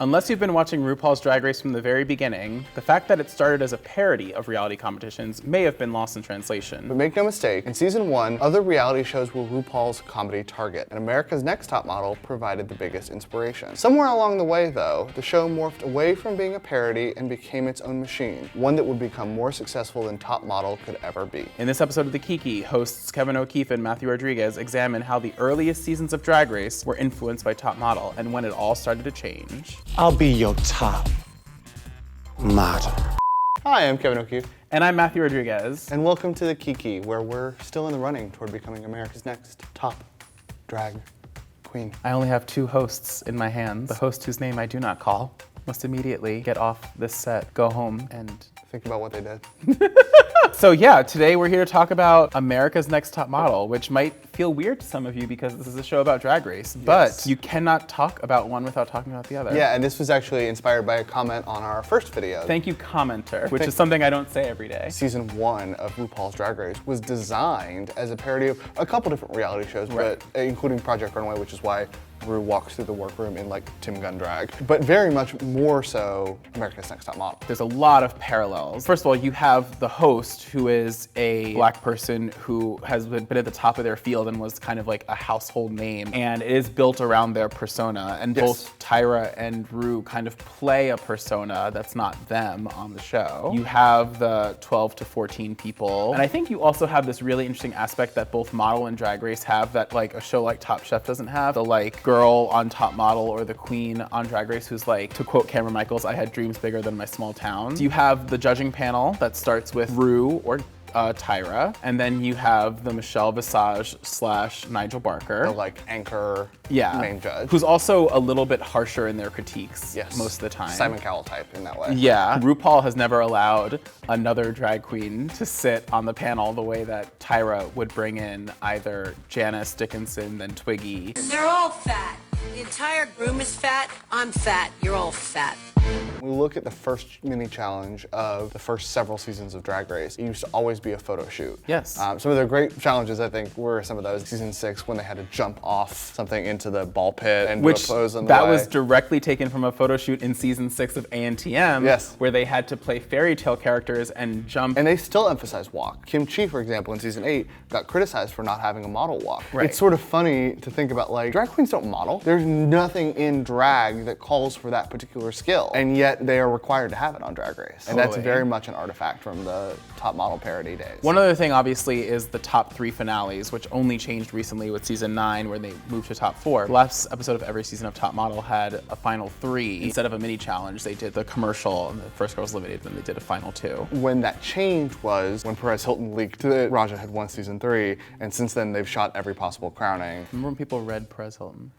Unless you've been watching RuPaul's Drag Race from the very beginning, the fact that it started as a parody of reality competitions may have been lost in translation. But make no mistake, in season 1, other reality shows were RuPaul's comedy target, and America's Next Top Model provided the biggest inspiration. Somewhere along the way, though, the show morphed away from being a parody and became its own machine, one that would become more successful than Top Model could ever be. In this episode of the Kiki, hosts Kevin O'Keefe and Mathew Rodriguez examine how the earliest seasons of Drag Race were influenced by Top Model and when it all started to change. I'll be your top model. Hi, I'm Kevin O'Keefe. And I'm Mathew Rodriguez. And welcome to the Kiki, where we're still in the running toward becoming America's Next Top Drag Queen. I only have 2 hosts in my hands. The host whose name I do not call must immediately get off this set, go home, and think about what they did. So yeah, today we're here to talk about America's Next Top Model, which might feel weird to some of you because this is a show about Drag Race, but you cannot talk about one without talking about the other. Yeah, and this was actually inspired by a comment on our first video. Thank you, commenter, which is something I don't say every day. Season 1 of RuPaul's Drag Race was designed as a parody of a couple different reality shows, but including Project Runway, which is why Ru walks through the workroom in like Tim Gunn drag, but very much more so America's Next Top Model. There's a lot of parallels. First of all, you have the host who is a Black person who has been at the top of their field and was kind of like a household name, and it is built around their persona, and both Tyra and Ru kind of play a persona that's not them on the show. You have the 12 to 14 people, and I think you also have this really interesting aspect that both Model and Drag Race have that like a show like Top Chef doesn't have. The like girl on Top Model or the queen on Drag Race who's like, to quote Cameron Michaels, I had dreams bigger than my small town. You have the judging panel that starts with Ru or Tyra, and then you have the Michelle Visage / Nigel Barker. The like anchor main judge. Who's also a little bit harsher in their critiques most of the time. Simon Cowell type in that way. Yeah. RuPaul has never allowed another drag queen to sit on the panel the way that Tyra would bring in either Janice Dickinson, then Twiggy. They're all fat. The entire room is fat. I'm fat. You're all fat. We look at the first mini challenge of the first several seasons of Drag Race. It used to always be a photo shoot. Yes. Some of the great challenges, I think, were some of those. Season 6, when they had to jump off something into the ball pit and do a pose on the way. That was directly taken from a photo shoot in season 6 of ANTM, where they had to play fairy tale characters and jump. And they still emphasize walk. Kim Chi, for example, in season 8, got criticized for not having a model walk. Right. It's sort of funny to think about, like, drag queens don't model. There's nothing in drag that calls for that particular skill, and yet they are required to have it on Drag Race. And that's very much an artifact from the Top Model parody days. One other thing, obviously, is the top 3 finales, which only changed recently with season 9, where they moved to top 4. The last episode of every season of Top Model had a final 3. Instead of a mini challenge, they did the commercial, and the first girl was eliminated, then they did a final 2. When that changed was when Perez Hilton leaked that Raja had won season 3, and since then they've shot every possible crowning. Remember when people read Perez Hilton?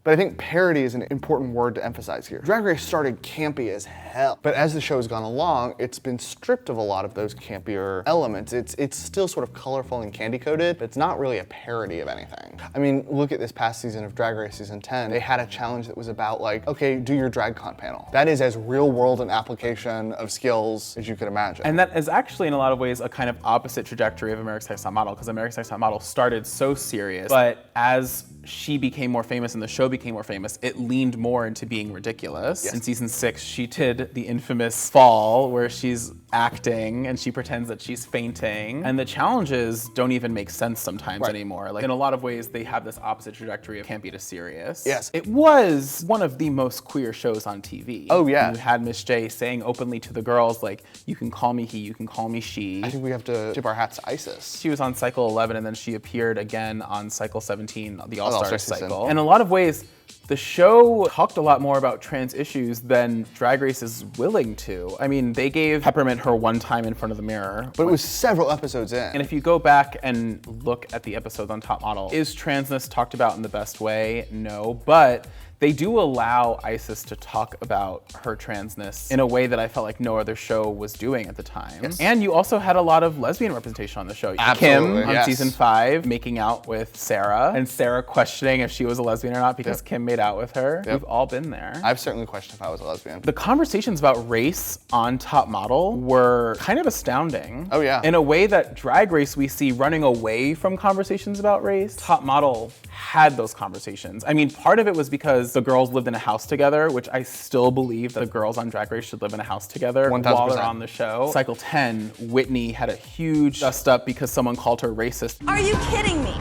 But I think parody is an important word to emphasize here. Drag Race started campy as hell, but as the show has gone along, it's been stripped of a lot of those campier elements. It's still sort of colorful and candy-coated, but it's not really a parody of anything. I mean, look at this past season of Drag Race, season 10. They had a challenge that was about like, okay, do your drag con panel. That is as real world an application of skills as you could imagine. And that is actually, in a lot of ways, a kind of opposite trajectory of America's Next Top Model, because America's Next Top Model started so serious, but as she became more famous and the show became more famous, it leaned more into being ridiculous. In season 6, she did the infamous fall where she's acting and she pretends that she's fainting, and the challenges don't even make sense sometimes anymore. Like, in a lot of ways, they have this opposite trajectory of campy to serious. Yes. It was one of the most queer shows on TV. Oh yeah. You had Miss J saying openly to the girls, like, you can call me he, you can call me she. I think we have to tip our hats to Isis. She was on cycle 11, and then she appeared again on cycle 17, the All-Star cycle. Season. In a lot of ways, the show talked a lot more about trans issues than Drag Race is willing to. I mean, they gave Peppermint her one time in front of the mirror. But it was several episodes in. And if you go back and look at the episodes on Top Model, is transness talked about in the best way? No, but they do allow Isis to talk about her transness in a way that I felt like no other show was doing at the time. And you also had a lot of lesbian representation on the show. Absolutely, Kim on season 5 making out with Sarah, and Sarah questioning if she was a lesbian or not because Kim made out with her. We've all been there. I've certainly questioned if I was a lesbian. The conversations about race on Top Model were kind of astounding. Oh yeah. In a way that Drag Race we see running away from conversations about race, Top Model had those conversations. I mean, part of it was because the girls lived in a house together, which I still believe that the girls on Drag Race should live in a house together 1000%. while they're on the show. Cycle 10, Whitney had a huge dust up because someone called her racist. Are you kidding me?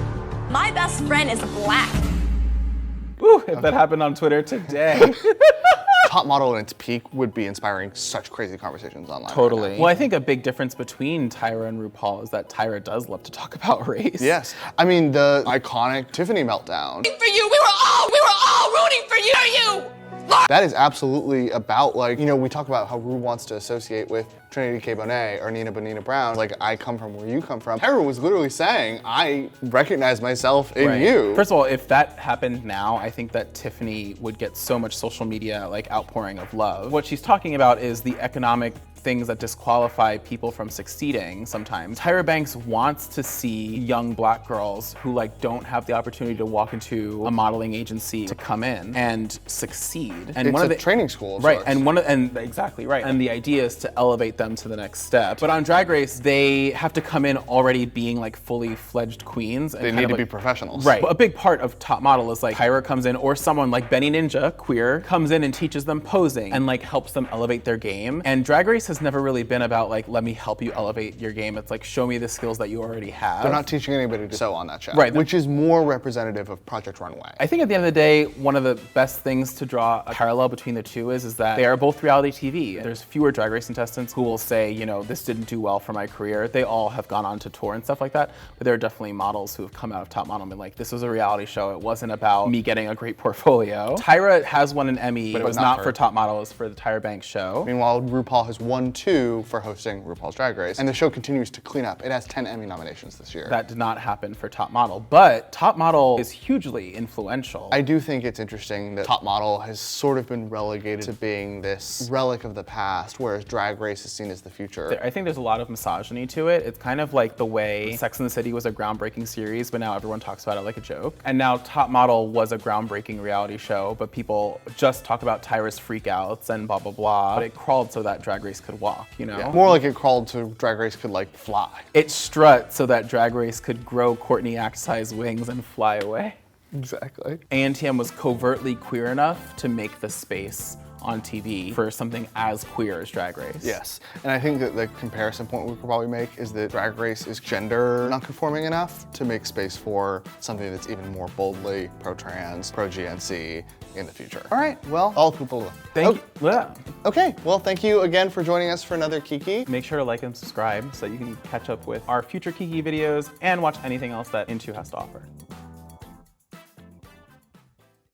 My best friend is black. Ooh, if that happened on Twitter today. Top Model in its peak would be inspiring such crazy conversations online. Totally. Right now. Well, I think a big difference between Tyra and RuPaul is that Tyra does love to talk about race. Yes. I mean, the iconic Tiffany meltdown. For you, we were all rooting for you. That is absolutely about, like, you know, we talk about how Ru wants to associate with Trinity K. Bonet or Nina Bonina Brown. Like, I come from where you come from. Tyra was literally saying, I recognize myself in you. First of all, if that happened now, I think that Tiffany would get so much social media like outpouring of love. What she's talking about is the economic things that disqualify people from succeeding sometimes. Tyra Banks wants to see young black girls who like don't have the opportunity to walk into a modeling agency to come in and succeed. And It's one of a the training school of right, sorts. and exactly right. And the idea is to elevate them to the next step. But on Drag Race, they have to come in already being like fully fledged queens. And They kind need of to like, be professionals. Right. A big part of Top Model is like Tyra comes in, or someone like Benny Ninja, queer, comes in and teaches them posing and like helps them elevate their game. And Drag Race has never really been about like, let me help you elevate your game. It's like, show me the skills that you already have. They're not teaching anybody to sew on that show. Right. Which is more representative of Project Runway. I think at the end of the day, one of the best things to draw a parallel between the two is that they are both reality TV. There's fewer Drag Race contestants who will say, you know, this didn't do well for my career. They all have gone on to tour and stuff like that. But there are definitely models who have come out of Top Model and been like, this was a reality show. It wasn't about me getting a great portfolio. Tyra has won an Emmy, but it was not for Top Model. It was for the Tyra Banks show. Meanwhile, RuPaul has won 2 for hosting RuPaul's Drag Race, and the show continues to clean up. It has 10 Emmy nominations this year. That did not happen for Top Model, but Top Model is hugely influential. I do think it's interesting that Top Model has sort of been relegated to being this relic of the past, whereas Drag Race is seen as the future. I think there's a lot of misogyny to it. It's kind of like the way Sex and the City was a groundbreaking series, but now everyone talks about it like a joke. And now Top Model was a groundbreaking reality show, but people just talk about Tyra's freakouts and blah, blah, blah. But it crawled so that Drag Race could walk, you know? Yeah. More like it crawled so Drag Race could, like, fly. It strut so that Drag Race could grow Courtney Act-sized wings and fly away. Exactly. ANTM was covertly queer enough to make the space on TV for something as queer as Drag Race. Yes, and I think that the comparison point we could probably make is that Drag Race is gender non-conforming enough to make space for something that's even more boldly pro-trans, pro-GNC in the future. All right, well, all people. Thank you. Yeah. Okay, well, thank you again for joining us for another Kiki. Make sure to like and subscribe so that you can catch up with our future Kiki videos and watch anything else that Into has to offer.